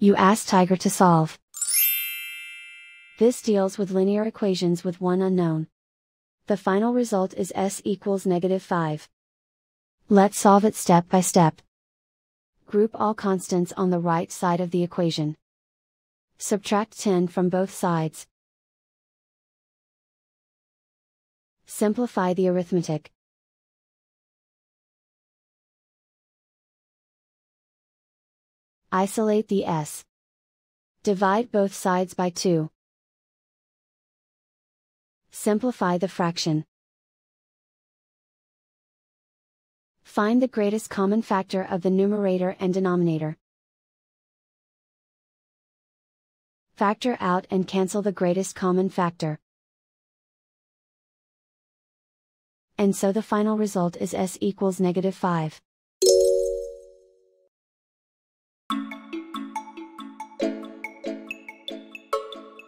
You ask Tiger to solve. This deals with linear equations with one unknown. The final result is s equals -5. Let's solve it step by step. Group all constants on the right side of the equation. Subtract 10 from both sides. Simplify the arithmetic. Isolate the s. Divide both sides by 2. Simplify the fraction. Find the greatest common factor of the numerator and denominator. Factor out and cancel the greatest common factor. And so the final result is s equals -5.